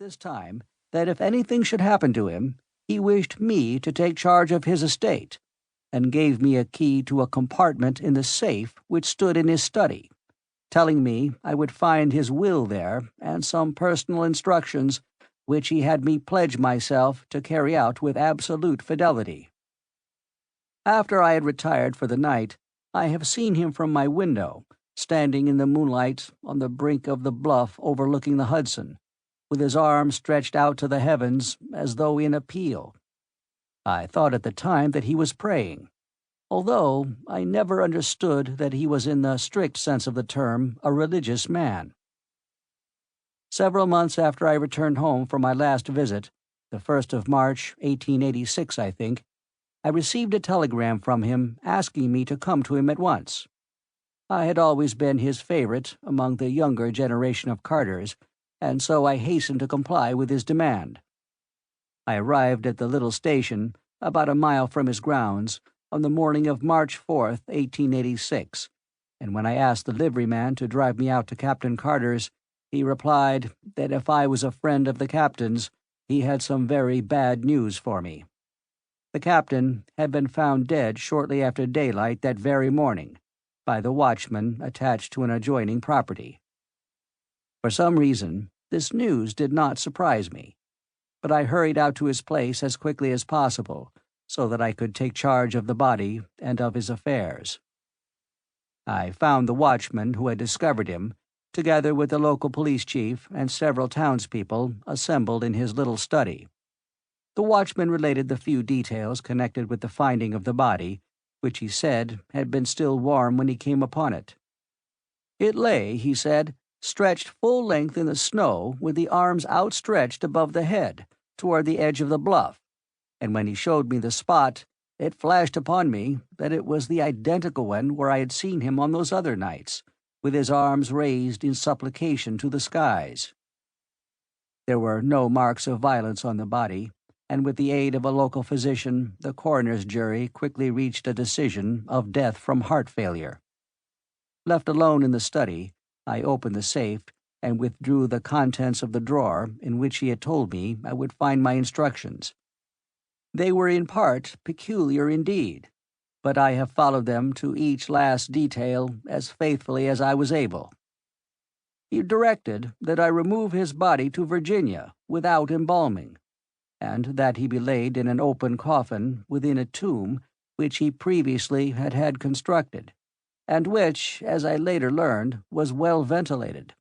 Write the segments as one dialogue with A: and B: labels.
A: this time that if anything should happen to him, he wished me to take charge of his estate, and gave me a key to a compartment in the safe which stood in his study, telling me I would find his will there and some personal instructions which he had me pledge myself to carry out with absolute fidelity. After I had retired for the night, I have seen him from my window, standing in the moonlight on the brink of the bluff overlooking the Hudson, with his arms stretched out to the heavens as though in appeal. I thought at the time that he was praying, although I never understood that he was in the strict sense of the term a religious man. Several months after I returned home from my last visit, the 1st of March, 1886, I think, I received a telegram from him asking me to come to him at once. I had always been his favorite among the younger generation of Carters, and so I hastened to comply with his demand. I arrived at the little station, about a mile from his grounds, on the morning of March 4th, 1886, and when I asked the liveryman to drive me out to Captain Carter's, he replied that if I was a friend of the captain's, he had some very bad news for me. The captain had been found dead shortly after daylight that very morning, by the watchman attached to an adjoining property. For some reason, this news did not surprise me, but I hurried out to his place as quickly as possible, so that I could take charge of the body and of his affairs. I found the watchman who had discovered him, together with the local police chief and several townspeople, assembled in his little study. The watchman related the few details connected with the finding of the body, which he said had been still warm when he came upon it. It lay, he said, stretched full length in the snow with the arms outstretched above the head, toward the edge of the bluff, and when he showed me the spot, it flashed upon me that it was the identical one where I had seen him on those other nights, with his arms raised in supplication to the skies. There were no marks of violence on the body, and with the aid of a local physician, the coroner's jury quickly reached a decision of death from heart failure. Left alone in the study, I opened the safe and withdrew the contents of the drawer in which he had told me I would find my instructions. They were in part peculiar indeed, but I have followed them to each last detail as faithfully as I was able. He directed that I remove his body to Virginia without embalming, and that he be laid in an open coffin within a tomb which he previously had had constructed, and which, as I later learned, was well ventilated.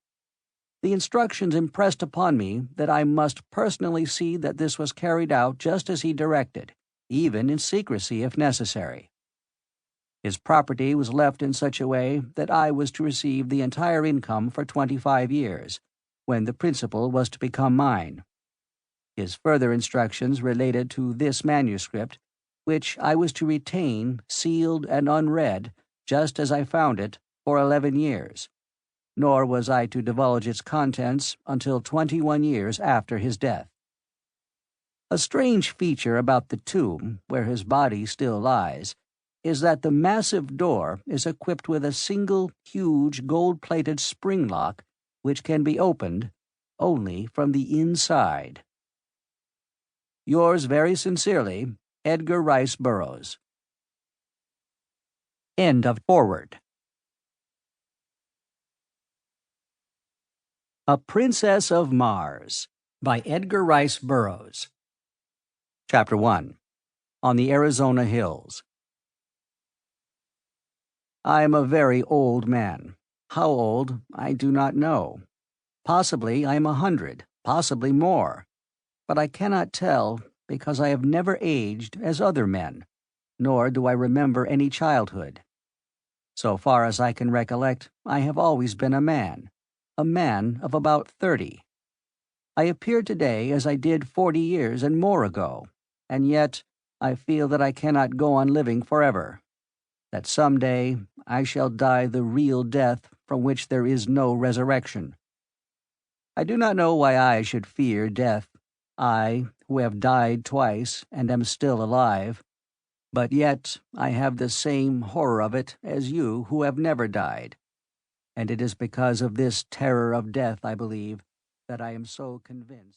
A: The instructions impressed upon me that I must personally see that this was carried out just as he directed, even in secrecy if necessary. His property was left in such a way that I was to receive the entire income for 25 years, when the principal was to become mine. His further instructions related to this manuscript, which I was to retain sealed and unread, just as I found it, for 11 years, nor was I to divulge its contents until 21 years after his death. A strange feature about the tomb, where his body still lies, is that the massive door is equipped with a single, huge, gold-plated spring lock which can be opened only from the inside. Yours very sincerely, Edgar Rice Burroughs. End of foreword. A Princess of Mars by Edgar Rice Burroughs. Chapter 1. On the Arizona Hills. I am a very old man. How old, I do not know. Possibly I am 100, possibly more. But I cannot tell because I have never aged as other men, nor do I remember any childhood. So far as I can recollect, I have always been a man of about 30. I appear today as I did 40 years and more ago, and yet I feel that I cannot go on living forever, that some day I shall die the real death from which there is no resurrection. I do not know why I should fear death, I, who have died twice and am still alive, but yet I have the same horror of it as you who have never died, and it is because of this terror of death, I believe, that I am so convinced.